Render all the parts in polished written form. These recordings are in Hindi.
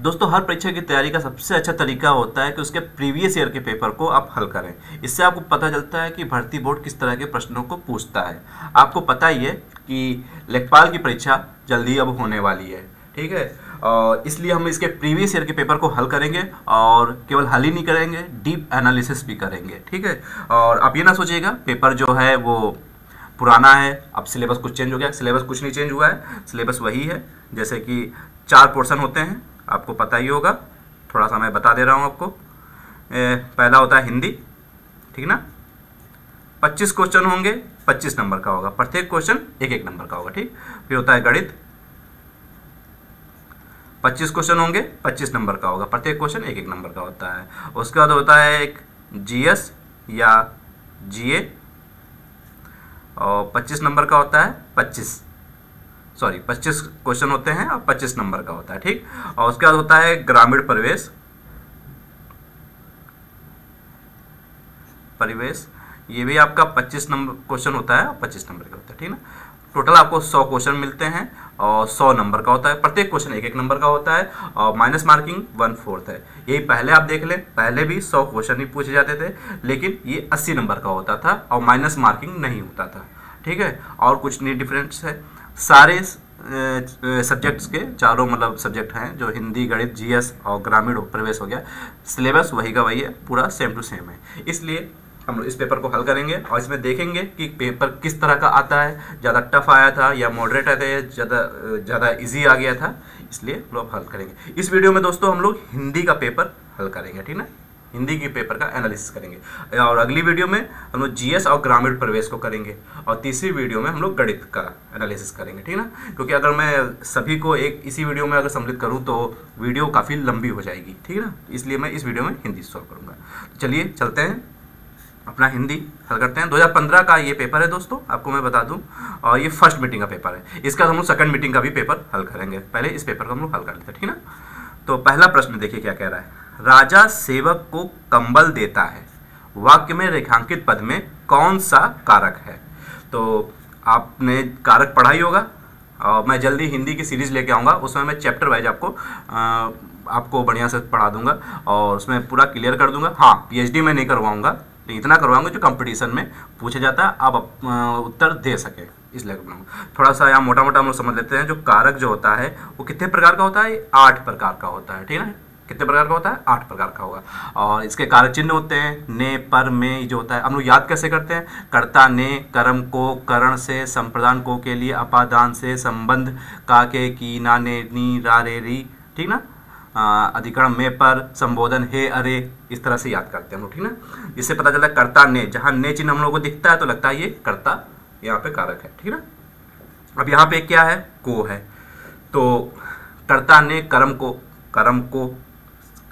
दोस्तों हर परीक्षा की तैयारी का सबसे अच्छा तरीका होता है कि उसके प्रीवियस ईयर के पेपर को आप हल करें। इससे आपको पता चलता है कि भर्ती बोर्ड किस तरह के प्रश्नों को पूछता है। आपको पता ही है कि लेखपाल की परीक्षा जल्दी अब होने वाली है, ठीक है। और इसलिए हम इसके प्रीवियस ईयर के पेपर को हल करेंगे और केवल हल ही नहीं करेंगे, डीप एनालिसिस भी करेंगे, ठीक है। और आप ये ना सोचिएगा पेपर जो है वो पुराना है, अब सिलेबस कुछ चेंज हो गया। सिलेबस कुछ नहीं चेंज हुआ है, सिलेबस वही है। जैसे कि 4 पोर्शन होते हैं, आपको पता ही होगा, थोड़ा सा मैं बता दे रहा हूँ आपको। पहला होता है हिंदी, ठीक ना। 25 क्वेश्चन होंगे, 25 नंबर का होगा, प्रत्येक क्वेश्चन 1-1 नंबर का होगा, ठीक। फिर होता है गणित, 25 क्वेश्चन होंगे, 25 नंबर का होगा, प्रत्येक क्वेश्चन 1-1 नंबर का होता है। उसके बाद होता है एक जीएस या जीए, और 25 नंबर का होता है, 25 क्वेश्चन होते हैं और 25 नंबर का होता है, ठीक। और उसके बाद होता है ग्रामीण परिवेश, ये भी आपका 25 नंबर क्वेश्चन होता है और 25 नंबर का होता है, ठीक ना। टोटल आपको 100 क्वेश्चन मिलते हैं और 100 नंबर का होता है, प्रत्येक क्वेश्चन 1-1 नंबर का होता है और माइनस मार्किंग 1/4 है। यही पहले आप देख लें, पहले भी 100 क्वेश्चन ही पूछे जाते थे, लेकिन ये 80 नंबर का होता था और माइनस मार्किंग नहीं होता था, ठीक है। और कुछ नहीं डिफरेंस है, सारे सब्जेक्ट्स के चारों मतलब सब्जेक्ट हैं जो हिंदी, गणित, जीएस और ग्रामीण प्रवेश हो गया, सिलेबस वही का वही है, पूरा सेम टू सेम है। इसलिए हम लोग इस पेपर को हल करेंगे और इसमें देखेंगे कि पेपर किस तरह का आता है, ज़्यादा टफ आया था या मॉडरेट आया था या ज़्यादा इजी आ गया था, इसलिए हम लोग हल करेंगे। इस वीडियो में दोस्तों हम लोग हिंदी का पेपर हल करेंगे, ठीक ना, हिंदी के पेपर का एनालिसिस करेंगे। और अगली वीडियो में हम लोग जीएस और ग्रामीण प्रवेश को करेंगे और तीसरी वीडियो में हम लोग गणित का एनालिसिस करेंगे, ठीक ना। क्योंकि अगर मैं सभी को एक इसी वीडियो में अगर सम्मिलित करूं तो वीडियो काफ़ी लंबी हो जाएगी, ठीक है ना। इसलिए मैं इस वीडियो में हिंदी सॉल्व करूँगा। तो चलिए चलते हैं, अपना हिंदी हल करते हैं। 2015 का ये पेपर है दोस्तों, आपको मैं बता दूं, और ये फर्स्ट मीटिंग का पेपर है। इसका हम लोग सेकंड मीटिंग का भी पेपर हल करेंगे, पहले इस पेपर को हम लोग हल कर लेते हैं, ठीक ना। तो पहला प्रश्न देखिए क्या कह रहा है। राजा सेवक को कंबल देता है, वाक्य में रेखांकित पद में कौन सा कारक है। तो आपने कारक पढ़ा ही होगा और मैं जल्दी हिंदी की सीरीज लेके आऊँगा, उसमें मैं चैप्टर वाइज आपको बढ़िया से पढ़ा दूंगा और उसमें पूरा क्लियर कर दूंगा। हाँ, पीएचडी में नहीं करवाऊंगा, तो इतना करवाऊंगा जो कंपटीशन में पूछा जाता है, आप उत्तर दे सके, इसलिए थोड़ा सा यहाँ मोटा मोटा हम लोग समझ लेते हैं। जो कारक जो होता है वो कितने प्रकार का होता है, 8 प्रकार का होता है, ठीक है। कितने प्रकार का होता है, 8 प्रकार का होगा। और इसके कारक चिन्ह होते हैं ने, पर, में, जो होता है। हम लोग याद कैसे करते हैं, कर्ता ने, कर्म को, करण से, संप्रदान को के लिए, अपादान से, संबंध का के, की, ना, ने, नी, रा, रे, री, ठीक ना। अधिकरण में, पर, संबोधन हे, अरे, इस तरह से याद करते हैं हम लोग, ठीक ना। इससे पता चलता है कर्ता ने, जहाँ ने चिन्ह हम लोग को दिखता है तो लगता है ये कर्ता यहाँ पे कारक है, ठीक ना। अब यहाँ पे क्या है, को है, तो कर्ता ने कर्म को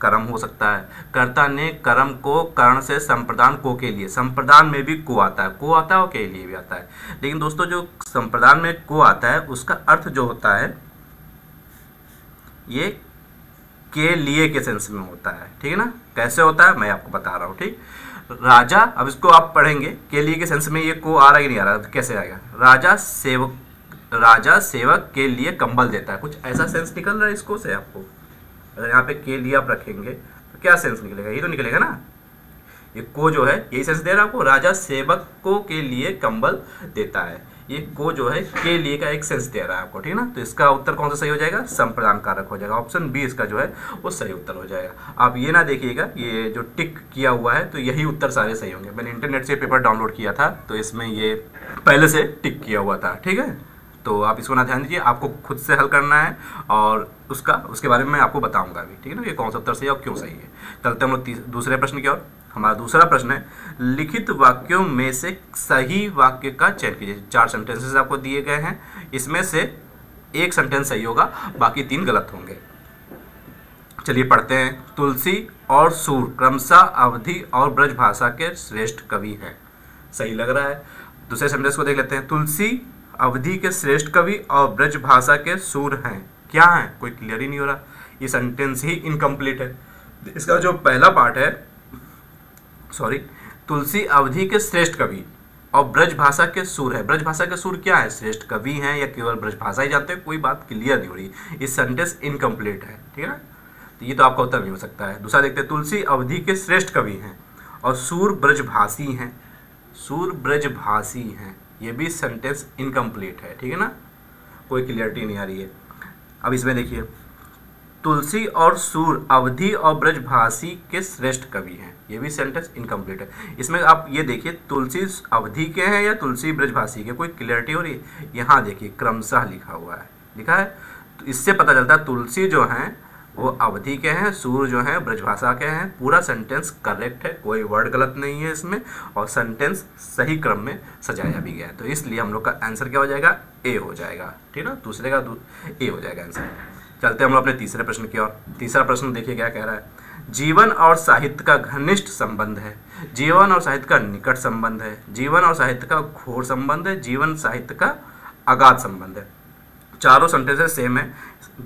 कर्म हो सकता है, कर्ता ने कर्म को कर्ण से, संप्रदान को के लिए, संप्रदान में भी को आता है, और के लिए भी आता है। लेकिन दोस्तों जो संप्रदान में को आता है उसका अर्थ जो होता है ये के लिए के सेंस में होता है, ठीक है ना। कैसे होता है मैं आपको बता रहा हूँ, ठीक। राजा, अब इसको आप पढ़ेंगे के लिए के सेंस में, ये को आ रहा है कि नहीं आ रहा, तो कैसे आएगा। राजा सेवक के लिए कंबल देता है, कुछ ऐसा सेंस निकल रहा है इसको से आपको। अगर यहाँ पे के लिए आप रखेंगे तो क्या सेंस निकलेगा, ये तो निकलेगा ना। ये को जो है यही सेंस दे रहा है आपको, राजा सेवक को के लिए कंबल देता है। ये को जो है के लिए का एक सेंस दे रहा है आपको, ठीक है ना। तो इसका उत्तर कौन सा सही हो जाएगा, संप्रदान कारक हो जाएगा। ऑप्शन बी इसका जो है वो सही उत्तर हो जाएगा। आप ये ना देखिएगा, ये जो टिक किया हुआ है तो यही उत्तर सारे सही होंगे। मैंने इंटरनेट से पेपर डाउनलोड किया था तो इसमें ये पहले से टिक किया हुआ था, ठीक है। तो आप इसको ना ध्यान दीजिए, आपको खुद से हल करना है और उसके बारे में मैं आपको बताऊंगा अभी, ठीक है ना, ये कौन सा उत्तर सही है और क्यों सही है। चलते हम लोग दूसरे प्रश्न की ओर। हमारा दूसरा प्रश्न है, लिखित वाक्यों में से सही वाक्य का चयन कीजिए। 4 सेंटेंसेस आपको दिए गए हैं, इसमें से एक सेंटेंस सही होगा, बाकी 3 गलत होंगे। चलिए पढ़ते हैं। तुलसी और सूर क्रमशः अवधि और ब्रज भाषा के श्रेष्ठ कवि हैं, सही लग रहा है। दूसरे सेंटेंस को देख लेते हैं। तुलसी अवधि के श्रेष्ठ कवि और ब्रज भाषा के सूर हैं, क्या है, कोई क्लियर ही नहीं हो रहा, ये सेंटेंस ही इनकम्प्लीट है। इसका जो पहला पार्ट है, तुलसी अवधि के श्रेष्ठ कवि और ब्रज भाषा के सूर है। ब्रज भाषा के सूर क्या है, श्रेष्ठ कवि हैं या केवल ब्रज भाषा ही जानते हैं, कोई बात क्लियर नहीं हो रही, इस सेंटेंस इनकम्प्लीट है, ठीक है ना। तो ये तो आपका उत्तर नहीं हो सकता है। दूसरा देखते हैं, तुलसी अवधि के श्रेष्ठ कवि हैं और सूर ब्रजभाषी हैं। सूर ब्रजभाषी हैं, ये भी सेंटेंस इनकम्प्लीट है, ठीक है ना, कोई क्लियरिटी नहीं आ रही है। अब इसमें देखिए, तुलसी और सूर अवधि और ब्रजभाषी के श्रेष्ठ कवि हैं, ये भी सेंटेंस इनकम्प्लीट है। इसमें आप ये देखिए, तुलसी अवधि के हैं या तुलसी ब्रजभाषी के, कोई क्लियरिटी हो रही है? यहाँ देखिए क्रमशः लिखा हुआ है, लिखा है, तो इससे पता चलता है तुलसी जो हैं वो अवधि के हैं, सूर जो हैं ब्रजभाषा के हैं। पूरा सेंटेंस करेक्ट है, कोई वर्ड गलत नहीं है इसमें, और सेंटेंस सही क्रम में सजाया भी गया है। तो इसलिए हम लोग का आंसर क्या हो जाएगा? ए हो जाएगा, ठीक है ना, दूसरे का ए हो जाएगा आंसर। चलते हैं हम लोग अपने तीसरे प्रश्न की ओर। तीसरा प्रश्न देखिए क्या कह रहा है, जीवन और साहित्य का घनिष्ठ संबंध है, जीवन और साहित्य का निकट संबंध है, जीवन और साहित्य का घोर संबंध है, जीवन साहित्य का अगाध संबंध है। चारों सेंटेंसेस सेम है,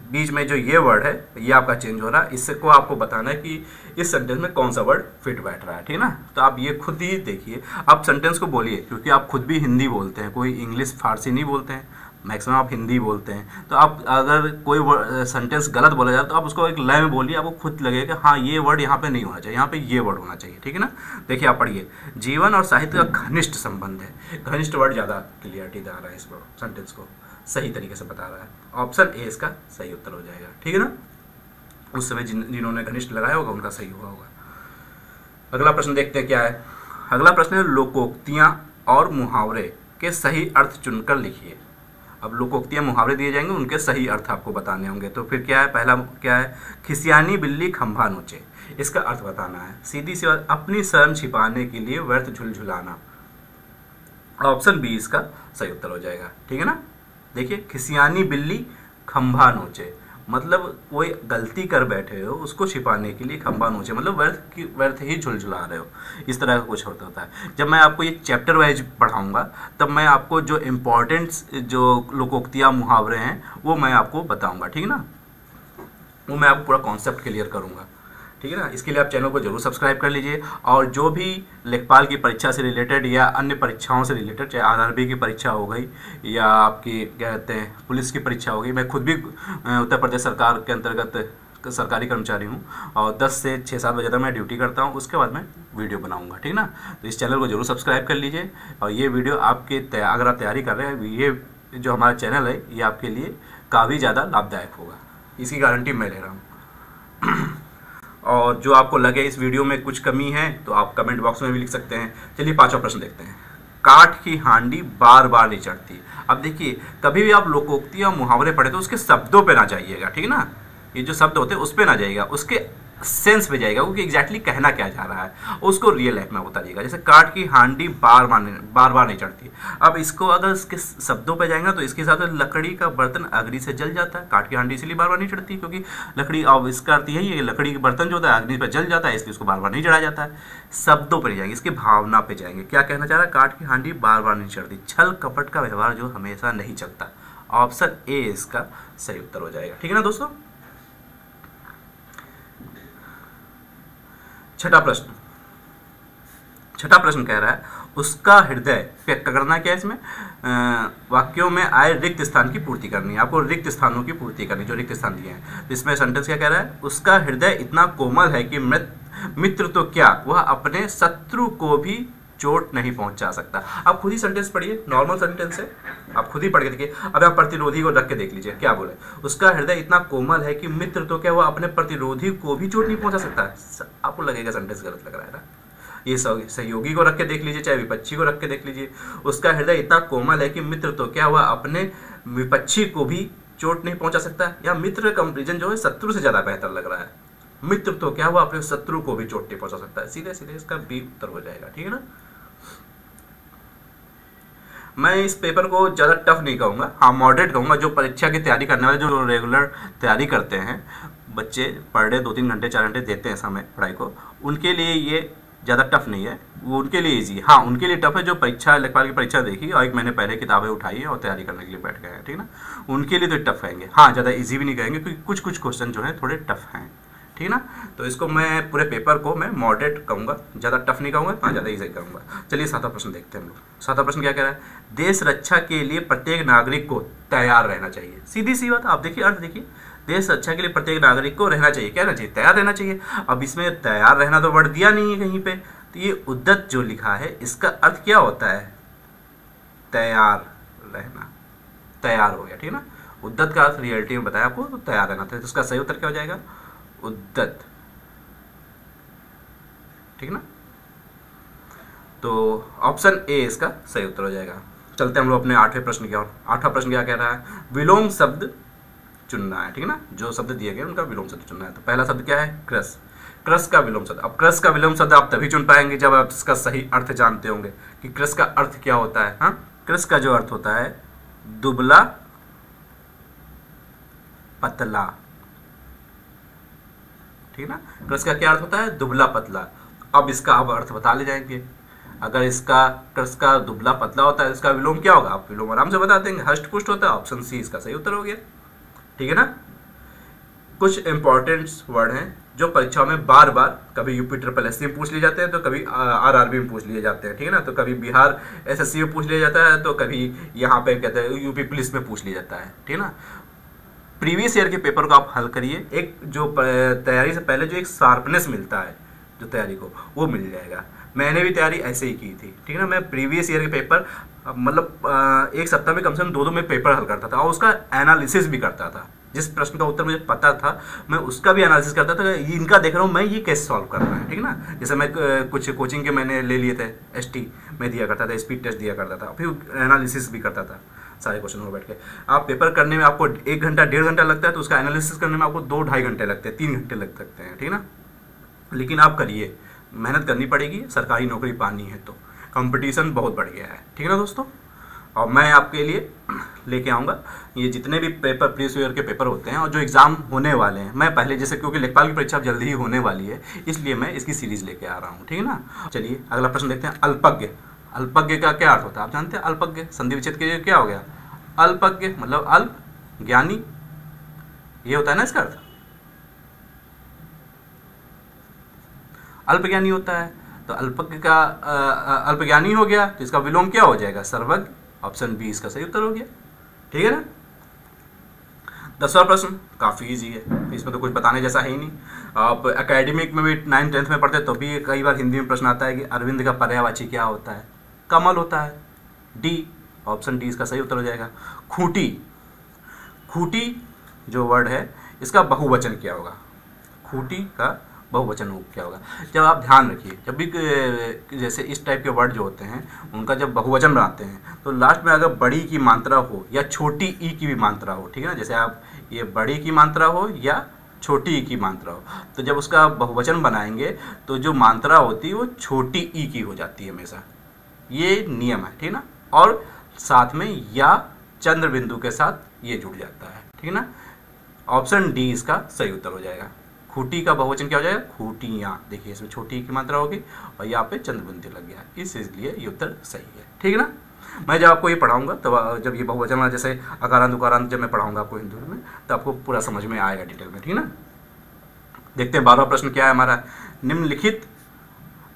बीच में जो ये वर्ड है ये आपका चेंज हो रहा है। इससे को आपको बताना है कि इस सेंटेंस में कौन सा वर्ड फिट बैठ रहा है, ठीक है ना। तो आप ये खुद ही देखिए, आप सेंटेंस को बोलिए, क्योंकि आप खुद भी हिंदी बोलते हैं, कोई इंग्लिश फारसी नहीं बोलते हैं, मैक्सिमम आप हिंदी बोलते हैं। तो आप अगर कोई सेंटेंस गलत बोला जाए तो आप उसको एक लय में बोलिए, आपको खुद लगेगा कि हाँ ये वर्ड यहाँ पे नहीं होना चाहिए, यहाँ पे ये वर्ड होना चाहिए, ठीक है ना। देखिए आप पढ़िए, जीवन और साहित्य का घनिष्ठ संबंध है, घनिष्ठ वर्ड ज़्यादा क्लियरिटी दे रहा है इसको, सेंटेंस को सही तरीके से बता रहा है। ऑप्शन ए इसका सही उत्तर हो जाएगा, ठीक है ना। उस समय जिन्होंने घनिष्ठ लगाया होगा उनका सही हुआ होगा। अगला प्रश्न देखते हैं क्या है। अगला प्रश्न है, लोकोक्तियाँ और मुहावरे के सही अर्थ चुनकर लिखिए। अब लोकोक्तियाँ मुहावरे दिए जाएंगे, उनके सही अर्थ आपको बताने होंगे। तो फिर क्या है, पहला क्या है, खिसियानी बिल्ली खंभा नोचे, इसका अर्थ बताना है। सीधी सी बात, अपनी शर्म छिपाने के लिए व्यर्थ झुलझुलाना। ऑप्शन बी इसका सही उत्तर हो जाएगा, ठीक है ना। देखिए, खिसियानी बिल्ली खंभा नोचे, मतलब कोई गलती कर बैठे हो उसको छिपाने के लिए खंभा नोचे, मतलब व्यर्थ ही झुलझुला रहे हो, इस तरह का कुछ होता है। जब मैं आपको ये चैप्टर वाइज पढ़ाऊंगा तब मैं आपको जो इम्पोर्टेंट जो लोकोक्तियाँ मुहावरे हैं वो मैं आपको बताऊंगा, ठीक है ना, वो मैं आपको पूरा कॉन्सेप्ट क्लियर करूंगा, ठीक है ना। इसके लिए आप चैनल को जरूर सब्सक्राइब कर लीजिए। और जो भी लेखपाल की परीक्षा से रिलेटेड या अन्य परीक्षाओं से रिलेटेड, चाहे आरआरबी की परीक्षा हो गई या आपकी क्या कहते हैं पुलिस की परीक्षा हो गई, मैं खुद भी उत्तर प्रदेश सरकार के अंतर्गत सरकारी कर्मचारी हूँ और 10 से 6-7 बजे तक मैं ड्यूटी करता हूँ, उसके बाद मैं वीडियो बनाऊँगा, ठीक है ना। तो इस चैनल को जरूर सब्सक्राइब कर लीजिए। और ये वीडियो आपके अगर आप तैयारी कर रहे हैं, ये जो हमारा चैनल है ये आपके लिए काफ़ी ज़्यादा लाभदायक होगा, इसकी गारंटी मैं ले रहा हूँ। और जो आपको लगे इस वीडियो में कुछ कमी है तो आप कमेंट बॉक्स में भी लिख सकते हैं। चलिए पांचवा प्रश्न देखते हैं, काठ की हांडी बार बार नहीं चढ़ती। अब देखिए, कभी भी आप लोकोक्ति या मुहावरे पढ़े तो उसके शब्दों पे ना जाइएगा, ठीक है ना, ये जो शब्द होते हैं उस पे ना जाइएगा, उसके सेंस पे जाएगा, क्योंकि एग्जैक्टली कहना क्या जा रहा है उसको रियल लाइफ में बताइएगा। जैसे काठ की हांडी बार बार नहीं चढ़ती। अब इसको अगर इसके शब्दों पे जाएगा तो इसके साथ लकड़ी का बर्तन अग्नि से जल जाता है। काठ की हांडी इसलिए बार बार नहीं चढ़ती क्योंकि लकड़ी, अब इसका अर्थ यही है लकड़ी के बर्तन जो होता है अग्नि पर जल जाता है, इसलिए उसको बार बार नहीं चढ़ाया जाता है। शब्दों पर जाएंगे, इसकी भावना पे जाएंगे। क्या कहना चाह रहा है, काठ की हांडी बार बार नहीं चढ़ती, छल कपट का व्यवहार जो हमेशा नहीं चलता। ऑप्शन ए इसका सही उत्तर हो जाएगा, ठीक है ना दोस्तों। छठा प्रश्न कह रहा है, उसका हृदय करना क्या है इसमें, वाक्यों में आए रिक्त स्थान की पूर्ति करनी है। आपको रिक्त स्थानों की पूर्ति करनी, जो रिक्त स्थान दिए हैं। तो इसमें सेंटेंस क्या कह रहा है, उसका हृदय इतना कोमल है कि मित्र तो क्या वह अपने शत्रु को भी चोट नहीं पहुंचा सकता। आप खुद ही सेंटेंस पढ़िए, नॉर्मल सेंटेंस है, आप खुद ही पढ़ के देखिए। अब आप प्रतिरोधी को रख के देख लीजिए क्या बोले, उसका हृदय इतना कोमल है कि मित्र तो क्या वह अपने प्रतिरोधी को भी चोट नहीं पहुंचा सकता। आपको लगेगा सेंटेंस गलत लग रहा है ना। ये सहयोगी को रख के देख लीजिए, चाहे विपक्षी को रख के देख लीजिए। उसका हृदय इतना कोमल है कि मित्र तो क्या वह अपने विपक्षी को भी चोट नहीं पहुंचा सकता। या मित्र का कंपैरिजन जो है शत्रु से ज्यादा बेहतर लग रहा है। मित्र तो क्या वह अपने शत्रु को भी चोट नहीं पहुंचा सकता है। सीधे सीधे इसका बी उत्तर हो जाएगा, ठीक है ना। मैं इस पेपर को ज़्यादा टफ नहीं कहूँगा, हाँ मॉडरेट कहूँगा। जो परीक्षा की तैयारी करने वाले, जो रेगुलर तैयारी करते हैं बच्चे, पर डे 2-3 घंटे 4 घंटे देते हैं समय पढ़ाई को, उनके लिए ये ज़्यादा टफ नहीं है, वो उनके लिए ईजी। हाँ उनके लिए टफ है जो परीक्षा, लेखपाल की परीक्षा देखी और 1 महीने पहले किताबें उठाई और तैयारी करने के लिए बैठ गए हैं, ठीक है ना। उनके लिए तो टफ कहेंगे, हाँ ज़्यादा ईजी भी नहीं कहेंगे क्योंकि कुछ क्वेश्चन जो है थोड़े टफ हैं, ठीक है ना। तो इसको मैं पूरे पेपर को मैं मॉडरेट कहूँगा, ज़्यादा टफ नहीं कहूँगा, हाँ ज़्यादा ईजी कहूँगा। चलिए 7वां प्रश्न देखते हैं हम लोग। 7वां प्रश्न क्या कह रहा है, देश रक्षा के लिए प्रत्येक नागरिक को तैयार रहना चाहिए। सीधी सी बात, आप देखिए अर्थ देखिए, देश अच्छा के लिए प्रत्येक नागरिक को रहना चाहिए, क्या रहना चाहिए, तैयार रहना चाहिए। अब इसमें तैयार रहना तो वर्ड दिया नहीं है कहीं पे, तो ये उद्यत जो लिखा है इसका अर्थ क्या होता है, तैयार रहना, तैयार हो गया, ठीक है ना। उद्यत का अर्थ रियलिटी में बताया आपको, तो तैयार रहना था, तो इसका सही उत्तर क्या हो जाएगा, उद्यत, ठीक ना। तो ऑप्शन ए इसका सही उत्तर हो जाएगा। चलते हैं हम लोग अपने 8वें प्रश्न की ओर। 8वां प्रश्न क्या कह रहा है, विलोम शब्द चुनना है, ठीक है ना। जो शब्द दिए गए उनका विलोम शब्द चुनना है। तो पहला शब्द क्या है, क्रश, क्रश का विलोम शब्द। अब क्रश का विलोम शब्द आप तभी चुन पाएंगे जब आप इसका सही अर्थ जानते होंगे कि क्रश का अर्थ क्या होता है। हाँ, क्रश का जो अर्थ होता है दुबला पतला, ठीक है ना। क्रश का क्या अर्थ होता है, दुबला पतला। अब इसका अब अर्थ बता ले जाएंगे। अगर इसका क्रश का दुबला पतला होता है, इसका विलोम क्या होगा, आप विलोम आराम से बता देंगे, हष्ट पुष्ट होता है। ऑप्शन सी इसका सही उत्तर हो गया, ठीक है ना। कुछ इंपॉर्टेंट वर्ड हैं जो परीक्षाओं में बार बार कभी यूपी ट्रिपल एससी में पूछ लिए जाते हैं, तो कभी आरआरबी में पूछ लिए जाते हैं, ठीक है ना। तो कभी बिहार एसएससी में पूछ लिया जाता है, तो कभी यहाँ पे कहते हैं यूपी पुलिस में पूछ लिया जाता है, ठीक है ना। प्रीवियस ईयर के पेपर को आप हल करिए, एक जो तैयारी से पहले जो एक शार्पनेस मिलता है जो तैयारी को, वो मिल जाएगा। मैंने भी तैयारी ऐसे ही की थी, ठीक है ना। मैं प्रीवियस ईयर के पेपर मतलब एक सप्ताह में कम से कम 2 मैं पेपर हल करता था और उसका एनालिसिस भी करता था। जिस प्रश्न का उत्तर मुझे पता था मैं उसका भी एनालिसिस करता था, इनका देख रहा हूँ मैं ये कैसे सॉल्व करना है, ठीक है ना। जैसे मैं कुछ कोचिंग के मैंने ले लिए थे, एसटी में दिया करता था, स्पीड टेस्ट दिया करता था, फिर एनालिसिस भी करता था सारे क्वेश्चन हो बैठ के। आप पेपर करने में आपको 1 घंटा 1.5 घंटा लगता है, तो उसका एनालिसिस करने में आपको 2-2.5 घंटे लगते हैं, 3 घंटे लग सकते हैं, ठीक है ना। लेकिन आप करिए, मेहनत करनी पड़ेगी, सरकारी नौकरी पानी है तो कंपटीशन बहुत बढ़ गया है, ठीक है ना दोस्तों। और मैं आपके लिए लेके आऊँगा ये जितने भी पेपर प्रीवियस ईयर के पेपर होते हैं और जो एग्ज़ाम होने वाले हैं, मैं पहले जैसे क्योंकि लेखपाल की परीक्षा जल्दी ही होने वाली है, इसलिए मैं इसकी सीरीज़ लेके आ रहा हूँ, ठीक है ना। चलिए अगला प्रश्न देखते हैं, अल्पज्ञ। अल्पज्ञ का क्या अर्थ होता है, आप जानते हैं अल्पज्ञ, संधि विच्छेद के लिए क्या हो गया, अल्पज्ञ मतलब अल्प ज्ञानी, ये होता है ना इसका अर्थ, अल्पज्ञानी होता है। तो अल्पज्ञ का अल्पज्ञानी हो गया, तो इसका विलोम क्या हो जाएगा, सर्वज्ञ। ऑप्शन बी इसका सही उत्तर हो गया, ठीक है ना। 10वां प्रश्न काफ़ी इजी है, इसमें तो कुछ बताने जैसा है ही नहीं। आप एकेडमिक में भी 9th 10th में पढ़ते तो भी कई बार हिंदी में प्रश्न आता है कि अरविंद का पर्यायवाची क्या होता है, कमल होता है, डी। ऑप्शन डी इसका सही उत्तर हो जाएगा। खूंटी, खूंटी जो वर्ड है इसका बहुवचन क्या होगा, खूंटी का बहुवचन क्या होगा। जब आप ध्यान रखिए, जब भी जैसे इस टाइप के वर्ड जो होते हैं उनका जब बहुवचन बनाते हैं तो लास्ट में अगर बड़ी की मात्रा हो या छोटी ई की भी मात्रा हो, ठीक है ना। जैसे आप ये बड़ी की मात्रा हो या छोटी ई की मात्रा हो, तो जब उसका बहुवचन बनाएंगे तो जो मात्रा होती है वो छोटी ई की हो जाती है हमेशा, ये नियम है, ठीक है ना। और साथ में या चंद्र बिंदु के साथ ये जुड़ जाता है, ठीक है ना। ऑप्शन डी इसका सही उत्तर हो जाएगा। खूंटी का बहुवचन क्या हो जाएगा, खूंटियाँ। देखिए इसमें छोटी की मात्रा होगी और यहाँ पे चंद्र बिंदु लग गया, इसलिए ये उत्तर सही है, ठीक है ना। मैं जब आपको ये पढ़ाऊंगा तब जब ये बहुवचन वाला जैसे अकारांत उकारांत जब मैं पढ़ाऊंगा आपको हिंदी में, तो आपको पूरा समझ में आएगा डिटेल में, ठीक है ना। देखते हैं 12वां प्रश्न क्या है हमारा, निम्नलिखित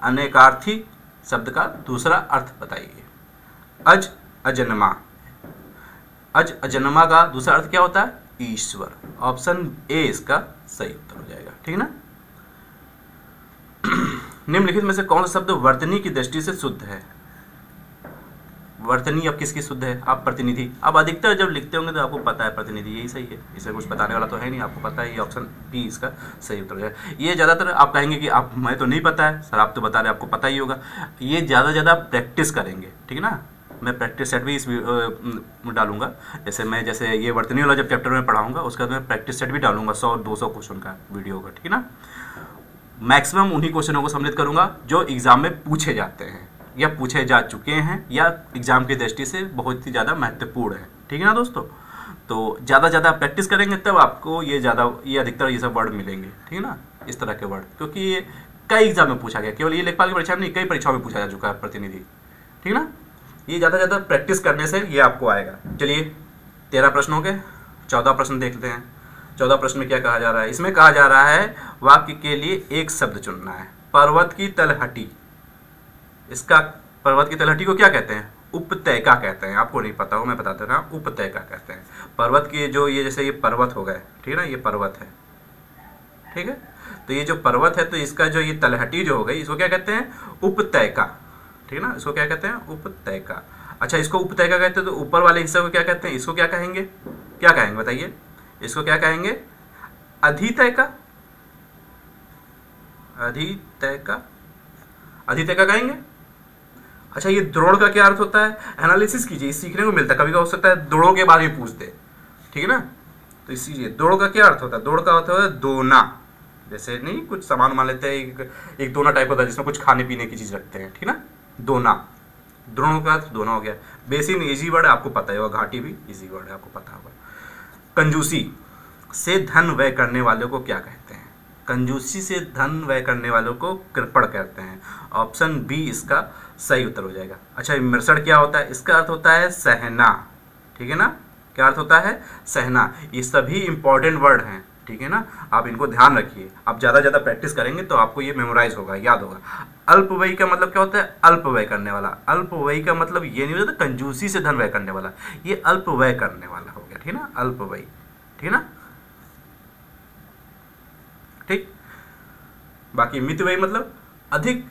अनेकार्थी शब्द का दूसरा अर्थ बताइए। अज अजन्मा, अज अजन्मा का दूसरा अर्थ क्या होता है, ईश्वर। ऑप्शन ए इसका सही उत्तर हो जाएगा, ठीक है ना। निम्नलिखित में से कौन सा शब्द वर्तनी की दृष्टि से शुद्ध है, वर्तनी अब किसकी शुद्ध है, आप प्रतिनिधि। अब अधिकतर जब लिखते होंगे तो आपको पता है प्रतिनिधि यही सही है, इसे कुछ बताने वाला तो है नहीं, आपको पता है। ये ऑप्शन बी इसका सही उत्तर हो जाएगा। ये ज़्यादातर आप कहेंगे कि आप मैं तो नहीं पता है सर, आप तो बता रहे आपको पता ही होगा। ये ज़्यादा प्रैक्टिस करेंगे, ठीक है ना। मैं प्रैक्टिस सेट भी इस डालूंगा, जैसे ये वर्तनी वाला जब चैप्टर में पढ़ाऊंगा उसका मैं प्रैक्टिस सेट भी डालूंगा 100-200 क्वेश्चन का वीडियो का, ठीक है ना। मैक्सिमम उन्हीं क्वेश्चनों को सम्मिलित करूंगा जो एग्जाम में पूछे जाते हैं या पूछे जा चुके हैं या एग्जाम की दृष्टि से बहुत ही ज़्यादा महत्वपूर्ण है, ठीक है ना दोस्तों। तो ज़्यादा प्रैक्टिस करेंगे तब आपको ये अधिकतर ये सब वर्ड मिलेंगे, ठीक है ना, इस तरह के वर्ड, क्योंकि ये कई एग्जाम में पूछा गया, केवल ये लेखपाल की परीक्षा में नहीं, कई परीक्षाओं में पूछा जा चुका है प्रतिनिधि, ठीक है ना। ये ज़्यादा प्रैक्टिस करने से ये आपको आएगा। चलिए 13 प्रश्न हो गए, 14 प्रश्न देखते हैं। 14 प्रश्न में क्या कहा जा रहा है, इसमें कहा जा रहा है वाक्य के लिए एक शब्द चुनना है। पर्वत की तलहटी, इसका पर्वत की तलहटी को क्या कहते हैं, उपत्यका कहते हैं। आपको नहीं पता हो, मैं बता दे रहा हूँ, उपत्यका कहते हैं। पर्वत की जो ये जैसे ये पर्वत हो गए, ठीक है ना, ये पर्वत है, ठीक है, तो ये जो पर्वत है तो इसका जो ये तलहटी जो हो गई इसको क्या कहते हैं, उपत्यका, ठीक है ना, इसको क्या कहते हैं, उपत्यका। अच्छा, इसको उपत्यका कहते हैं, तो ऊपर वाले हिस्से को क्या कहते हैं, इसको क्या कहेंगे, क्या कहेंगे बताइए, इसको क्या कहेंगे, अधित्यका, अधित्यका, अधित्यका कहेंगे। अच्छा, ये द्रोण का क्या अर्थ होता है, एनालिसिस कीजिए, सीखने को मिलता है, कभी का हो सकता है द्रोणों के बारे में पूछ दे, ठीक है ना, तो इसीलिए द्रोण का क्या अर्थ होता है, द्रोण का अर्थ होता है दोना, जैसे नहीं कुछ सामान मान लेते हैं, एक दोना टाइप होता है जिसमें कुछ खाने पीने की चीज रखते हैं, ठीक ना, दोना, द्रोण का अर्थ दोना हो गया। बेसिन इजी वर्ड है, आपको पता होगा, घाटी भी इजी वर्ड है, आपको पता होगा। कंजूसी से धन व्यय करने वालों को क्या कहते हैं, कंजूसी से धन व्यय करने वालों को कृपण कहते हैं। ऑप्शन बी इसका सही उत्तर हो जाएगा। अच्छा, मिर्सण क्या होता है, इसका अर्थ होता है सहना, ठीक है ना, क्या अर्थ होता है, सहना। ये सभी इंपॉर्टेंट वर्ड हैं, ठीक है ना, आप इनको ध्यान रखिए, आप ज़्यादा ज़्यादा प्रैक्टिस करेंगे तो आपको ये मेमोराइज होगा, याद होगा। अल्पव्ययी का मतलब क्या होता है, अल्पव्यय करने वाला। अल्पव्ययी का मतलब ये नहीं होता कंजूसी से धन व्यय करने वाला, ये अल्पव्यय करने वाला हो गया, ठीक है ना, अल्पव्ययी, ठीक है ना, ठीक। बाकी मितव्ययी मतलब अधिक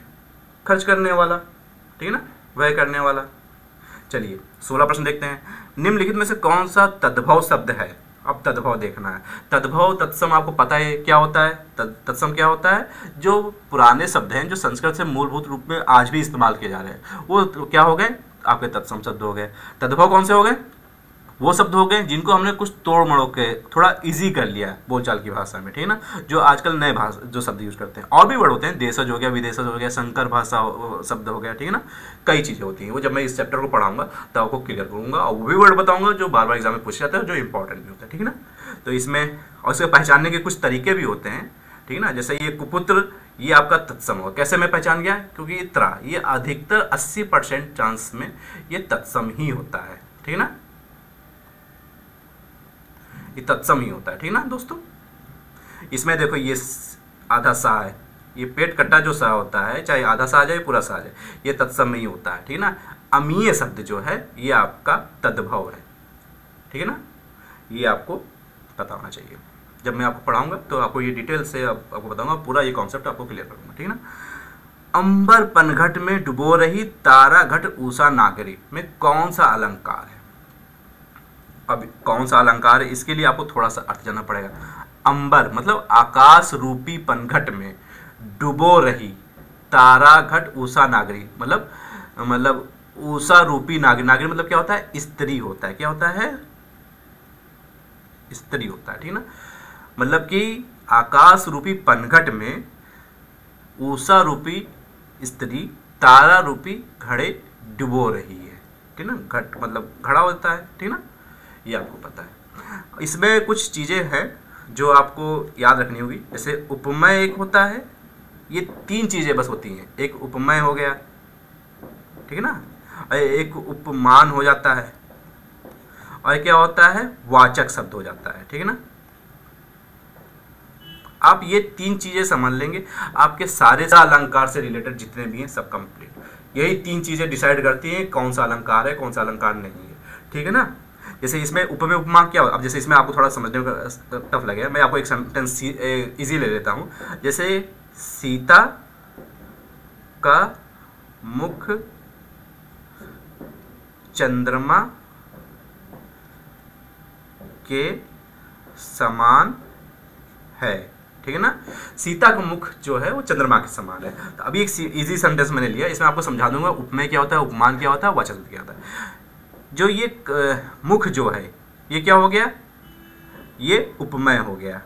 खर्च करने वाला, ठीक है ना, व्यय करने वाला। चलिए 16 प्रश्न देखते हैं। निम्नलिखित में से कौन सा तद्भव शब्द है, अब तद्भव देखना है। तद्भव तत्सम आपको पता है क्या होता है, तत्सम क्या होता है, जो पुराने शब्द हैं जो संस्कृत से मूलभूत रूप में आज भी इस्तेमाल किए जा रहे हैं वो क्या हो गए, आपके तत्सम शब्द हो गए। तद्भव कौन से हो गए, वो शब्द हो गए जिनको हमने कुछ तोड़ मड़ोड़ के थोड़ा इजी कर लिया बोलचाल की भाषा में, ठीक है ना, जो आजकल नए भाषा जो शब्द यूज करते हैं। और भी वर्ड होते हैं, देशज हो गया, विदेशज हो गया, संकर भाषा शब्द हो गया, ठीक है ना, कई चीज़ें होती हैं। वो जब मैं इस चैप्टर को पढ़ाऊंगा तब आपको क्लियर करूंगा, और वो भी वर्ड बताऊंगा जो बार बार एग्जाम में पूछे जाते हैं, जो इंपॉर्टेंट भी होता है, ठीक है ना। तो इसमें और इसे पहचानने के कुछ तरीके भी होते हैं, ठीक है ना, जैसे ये कुपुत्र, ये आपका तत्सम होगा। कैसे मैं पहचान गया, क्योंकि ये त्रा, ये अधिकतर 80% चांस में ये तत्सम ही होता है, ठीक है ना, ये तत्सम ही होता है, ठीक है ना दोस्तों। इसमें देखो ये आधा सा है, ये पेट कट्टा जो सा होता है, चाहे आधा सा आ जाए पूरा सा आ जाए, ये तत्सम में ही होता है, ठीक है ना। अमीय शब्द जो है ये आपका तद्भव है, ठीक है ना, ये आपको पता होना चाहिए। जब मैं आपको पढ़ाऊंगा तो आपको ये डिटेल से आपको बताऊंगा, पूरा ये कॉन्सेप्ट आपको क्लियर करूंगा, ठीक है ना। अंबर पनघट में डुबो रही तारा घट उषा नागरी में कौन सा अलंकार है। अब कौन सा अलंकार है, इसके लिए आपको थोड़ा सा अर्थ जानना पड़ेगा। अंबर मतलब आकाश रूपी पनघट में डुबो रही तारा घट उषा नागरी, मतलब उषा रूपी नागरी, नागरी मतलब क्या होता है, स्त्री होता है, क्या होता है, स्त्री होता है, ठीक ना। मतलब कि आकाश रूपी पनघट में उषा रूपी स्त्री तारा रूपी घड़े डुबो रही है, ठीक ना। घट मतलब घड़ा होता है, ठीक ना, ये आपको पता है। इसमें कुछ चीज़ें हैं जो आपको याद रखनी होगी, जैसे उपमेय एक होता है, ये 3 चीज़ें बस होती हैं। एक उपमेय हो गया, ठीक है ना, एक उपमान हो जाता है, और क्या होता है, वाचक शब्द हो जाता है, ठीक है ना। आप ये 3 चीज़ें समझ लेंगे, आपके सारे अलंकार से रिलेटेड जितने भी हैं सब कंप्लीट। यही 3 चीज़ें डिसाइड करती हैं कौन सा अलंकार है, कौन सा अलंकार नहीं है, ठीक है ना। जैसे इसमें उपमेय उपमा क्या हो, अब जैसे इसमें आपको थोड़ा समझने में टफ लगेगा, मैं आपको एक सेंटेंस इजी ले लेता हूँ। जैसे सीता का मुख चंद्रमा के समान है, ठीक है ना। सीता का मुख जो है वो चंद्रमा के समान है। तो अभी एक इजी सेंटेंस मैंने लिया, इसमें आपको समझा दूंगा उपमेय क्या होता है, उपमान क्या होता है, वाचक क्या होता है। जो ये मुख जो है ये क्या हो गया, ये उपमेय हो गया,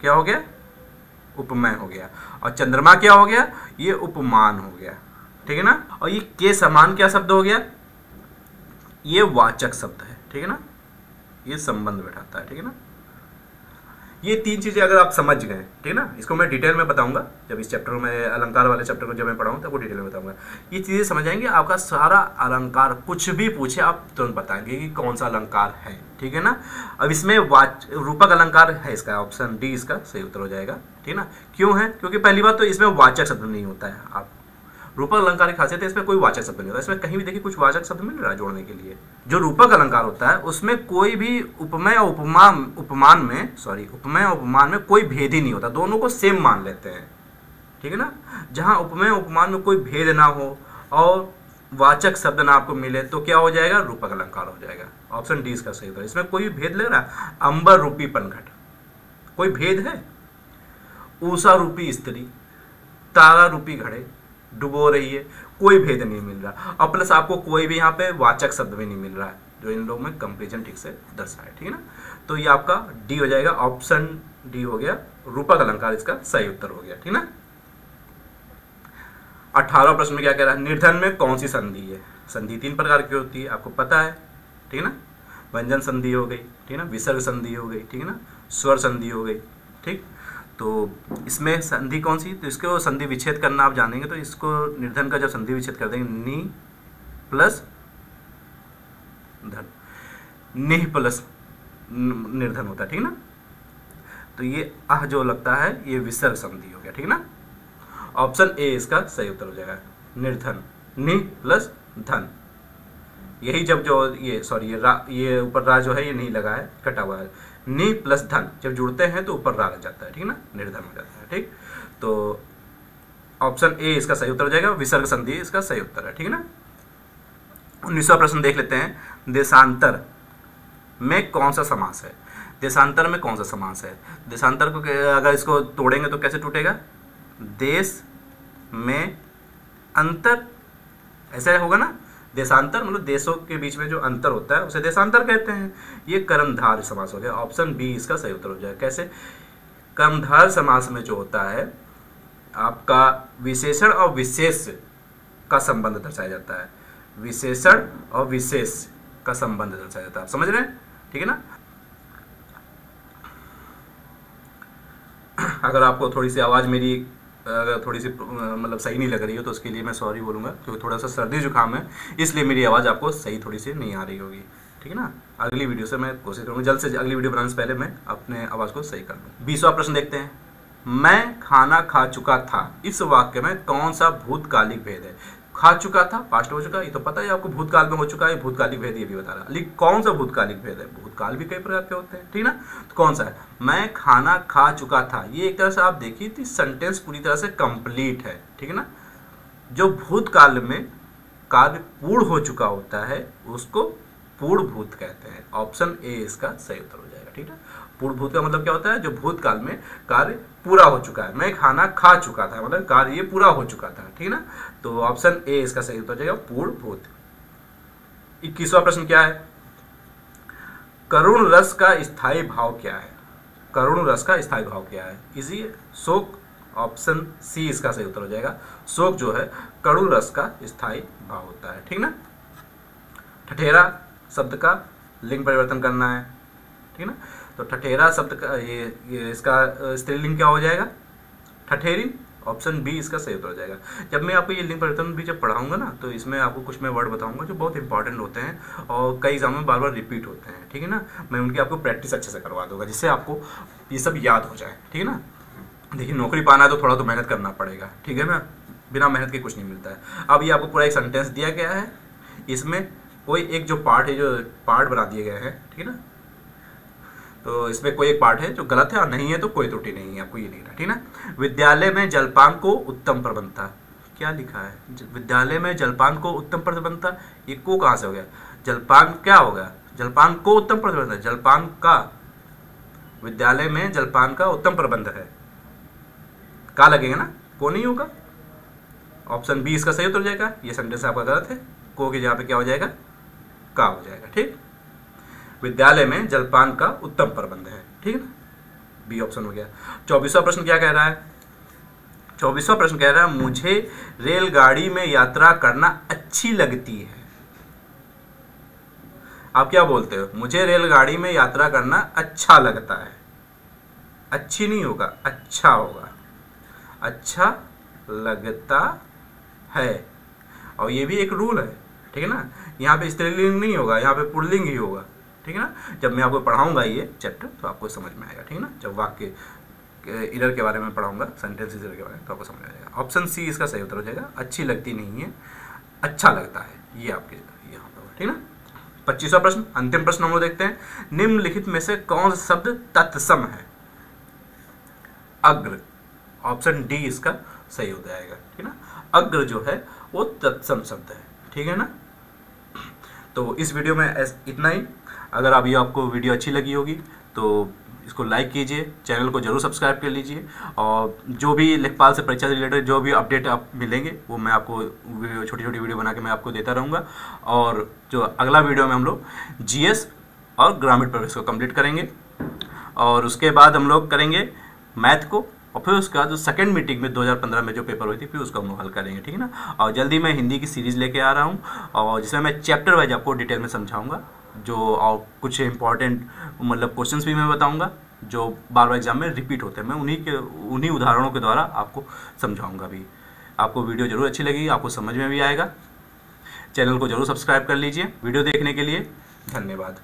क्या हो गया, उपमेय हो गया। और चंद्रमा क्या हो गया, ये उपमान हो गया, ठीक है ना। और ये के समान क्या शब्द हो गया, ये वाचक शब्द है, ठीक है ना, ये संबंध बैठाता है, ठीक है ना। ये 3 चीजें अगर आप समझ गए, ठीक है ना, इसको मैं डिटेल में बताऊंगा जब इस चैप्टर में अलंकार वाले चैप्टर को जब मैं पढ़ाऊंगा तब वो डिटेल में बताऊंगा। ये चीजें समझ आएंगे, आपका सारा अलंकार कुछ भी पूछे आप तुरंत बताएंगे कि कौन सा अलंकार है, ठीक है ना। अब इसमें रूपक अलंकार है, इसका ऑप्शन डी इसका सही उत्तर हो जाएगा, ठीक है ना। क्यों है, क्योंकि पहली बात तो इसमें वाचक शब्द नहीं होता है। आप रूपक अलंकार की खासियत है इसमें कोई वाचक शब्द नहीं होता। इसमें कहीं भी देखिए कुछ वाचक शब्द मिल रहा है जोड़ने के लिए। जो रूपक अलंकार होता है उसमें कोई भी उपमेय और उपमान में कोई भेद ही नहीं होता, दोनों को सेम मान लेते हैं, ठीक है ना। जहाँ उपमेय उपमान में कोई भेद ना हो और वाचक शब्द ना आपको मिले तो क्या हो जाएगा, रूपक अलंकार हो जाएगा। ऑप्शन डी इसका सही उत्तर। इसमें कोई भेद लग रहा है, अंबर रूपी पनघट, कोई भेद है। उषा रूपी स्त्री, तारा रूपी घड़े डुबो रही है, कोई भेद नहीं मिल रहा। और प्लस आपको कोई भी यहाँ पे वाचक शब्द भी नहीं मिल रहा है जो इन लोगों में कंपेरिजन ठीक से दर्शाए, ठीक है ना। तो ये आपका डी हो जाएगा, ऑप्शन डी हो गया, रूपक अलंकार इसका सही उत्तर हो गया, ठीक ना। 18 प्रश्न में क्या कह रहा है, निर्धन में कौन सी संधि है। संधि 3 प्रकार की होती है, आपको पता है, ठीक है ना। व्यंजन संधि हो गई, ठीक है ना, विसर्ग संधि हो गई, ठीक है ना, स्वर संधि हो गई, ठीक। तो इसमें संधि कौन सी, तो इसको संधि विच्छेद करना आप जानेंगे। तो इसको निर्धन का जब संधि विच्छेद कर देंगे, नी प्लस धन, निह प्लस निर्धन होता है, ठीक ना। तो ये आह जो लगता है ये विसर्ग संधि हो गया, ठीक ना। ऑप्शन ए इसका सही उत्तर हो जाएगा, निर्धन, नि प्लस धन। यही जब जो ये सॉरी ये ऊपर रा जो है ये नहीं लगा है, कटा हुआ है, नि प्लस धन जब जुड़ते हैं तो ऊपर रा लग जाता है, ठीक ना, निर्धन हो जाता है, ठीक। तो ऑप्शन ए इसका सही उत्तर हो जाएगा, विसर्ग संधि इसका सही उत्तर है, ठीक है ना। 19वां प्रश्न देख लेते हैं, देशांतर में कौन सा समास है। देशांतर में कौन सा समास है, देशांतर को अगर इसको तोड़ेंगे तो कैसे टूटेगा, देश में अंतर, ऐसे होगा ना। देशांतर मतलब देशों के बीच में जो अंतर होता है उसे देशांतर कहते हैं। ये कर्मधारय समास हो गया, ऑप्शन बी इसका सही उत्तर हो जाएगा। कैसे, कर्मधारय समास में जो होता है आपका विशेषण और विशेष का संबंध दर्शाया जाता है, विशेषण और विशेष का संबंध दर्शाया जाता है, आप समझ रहे हैं, ठीक है ना। अगर आपको थोड़ी सी आवाज़ मेरी अगर थोड़ी सी मतलब सही नहीं लग रही हो तो उसके लिए मैं सॉरी बोलूँगा, क्योंकि थोड़ा सा सर्दी जुकाम है इसलिए मेरी आवाज़ आपको सही थोड़ी सी नहीं आ रही होगी, ठीक है ना। अगली वीडियो से मैं कोशिश करूँगा जल्द से अगली वीडियो बनाने से पहले मैं अपने आवाज़ को सही कर लूँ। 20वां प्रश्न देखते हैं, मैं खाना खा चुका था, इस वाक्य में कौन सा भूतकालिक भेद है। खा चुका था पास्ट हो चुका, ये तो पता है आपको, भूतकाल में हो चुका है, भूतकालिक भेद ये भी बता रहा है, लेकिन कौन सा भूतकालिक भेद है, भूतकाल भी कई प्रकार के होते हैं, ठीक ना। तो कौन सा है, मैं खाना खा चुका था, ये एक तरह से आप देखिए तो सेंटेंस पूरी तरह से कंप्लीट है, ठीक है ना। जो भूतकाल में कार्य पूर्ण हो चुका होता है उसको पूर्ण भूत कहते हैं, ऑप्शन ए इसका सही उत्तर हो जाएगा, ठीक है। पूर्ण भूत का मतलब क्या होता है, जो भूतकाल में कार्य पूरा हो चुका है। मैं खाना खा चुका था मतलब कार्य ये पूरा हो चुका था, ठीक है ना। तो ऑप्शन ए इसका सही उत्तर हो जाएगा, पूर्ण भूत। 21वां प्रश्न क्या है, करुण रस का स्थायी भाव क्या है। करुण रस का स्थायी भाव क्या है, इजी है, शोक, ऑप्शन सी इसका सही उत्तर हो जाएगा। शोक जो है करुण रस का स्थायी भाव होता है, ठीक ना। ठठेरा शब्द का लिंग परिवर्तन करना है, ठीक ना। तो ठठेरा शब्द का ये इसका स्त्रीलिंग क्या हो जाएगा, ठठेरी, ऑप्शन बी इसका सही उत्तर हो जाएगा। जब मैं आपको ये लिंग परिवर्तन भी जब पढ़ाऊंगा ना तो इसमें आपको कुछ मैं वर्ड बताऊंगा जो बहुत इंपॉर्टेंट होते हैं और कई एग्जाम में बार बार रिपीट होते हैं, ठीक है ना। मैं उनकी आपको प्रैक्टिस अच्छे से करवा दूंगा जिससे आपको ये सब याद हो जाए, ठीक है ना। देखिए नौकरी पाना है तो थोड़ा तो मेहनत करना पड़ेगा, ठीक है ना, बिना मेहनत के कुछ नहीं मिलता है। अब ये आपको पूरा एक सेंटेंस दिया गया है, इसमें कोई एक जो पार्ट है, जो पार्ट बना दिए गए हैं, ठीक है ना। तो इसमें कोई एक पार्ट है जो गलत है और नहीं है तो कोई त्रुटि नहीं है, आपको ये लिखना, ठीक ना। विद्यालय में जलपान को उत्तम प्रबंध था, क्या लिखा है, विद्यालय में जलपान को उत्तम प्रबंध था, ये को कहाँ से हो गया, जलपान क्या होगा, जलपान को उत्तम प्रबंध है, जलपान का, विद्यालय में जलपान का उत्तम प्रबंध है, का लगेगा ना, को नहीं होगा। ऑप्शन बी इसका सही उत्तर हो जाएगा, ये सेंटेंस आपका गलत है, को की जगह पे क्या हो जाएगा, का हो जाएगा, ठीक। विद्यालय में जलपान का उत्तम प्रबंध है, ठीक है ना, बी ऑप्शन हो गया। 24वां प्रश्न क्या कह रहा है, 24वां प्रश्न कह रहा है मुझे रेलगाड़ी में यात्रा करना अच्छी लगती है। आप क्या बोलते हो, मुझे रेलगाड़ी में यात्रा करना अच्छा लगता है, अच्छी नहीं होगा, अच्छा होगा, अच्छा लगता है। और ये भी एक रूल है, ठीक है ना, यहाँ पे स्त्रीलिंग नहीं होगा, यहाँ पे पुल्लिंग ही होगा, ठीक है ना। जब मैं आपको पढ़ाऊंगा ये चैप्टर तो आपको समझ में आएगा, ठीक है ना, जब वाक्य एरर के बारे में पढ़ाऊंगा, सेंटेंस एरर के बारे में, तो आपको समझ आ जाएगा। ऑप्शन सी इसका सही उत्तर हो जाएगा, अच्छी लगती नहीं है, अच्छा लगता है, ये आपके यहाँ पर होगा, ठीक ना। 25वां प्रश्न, अंतिम प्रश्न हम लोग देखते हैं। निम्नलिखित में से कौन सा शब्द तत्सम है? अग्र, ऑप्शन डी इसका सही हो जाएगा, ठीक ना। अग्र जो है वो तत्सम शब्द है, ठीक है ना। तो इस वीडियो में इतना ही। अगर अभी आपको वीडियो अच्छी लगी होगी तो इसको लाइक कीजिए, चैनल को जरूर सब्सक्राइब कर लीजिए, और जो भी लेखपाल से परीक्षा से रिलेटेड जो भी अपडेट आप मिलेंगे वो मैं आपको छोटी छोटी वीडियो बना के मैं आपको देता रहूँगा। और जो अगला वीडियो में हम लोग जीएस और ग्रामीण प्रवेश को कंप्लीट करेंगे, और उसके बाद हम लोग करेंगे मैथ को, और फिर उसके बाद जो सेकंड मीटिंग में 2015 में जो पेपर हुई थी फिर उसको हम लोग हल करेंगे, ठीक है ना। और जल्दी मैं हिंदी की सीरीज़ लेके आ रहा हूँ, और जिसमें मैं चैप्टर वाइज आपको डिटेल में समझाऊंगा, जो और कुछ इंपॉर्टेंट मतलब क्वेश्चंस भी मैं बताऊंगा जो बार बार एग्जाम में रिपीट होते हैं, मैं उन्हीं उदाहरणों के द्वारा आपको समझाऊंगा भी। आपको वीडियो जरूर अच्छी लगेगी, आपको समझ में भी आएगा। चैनल को जरूर सब्सक्राइब कर लीजिए। वीडियो देखने के लिए धन्यवाद।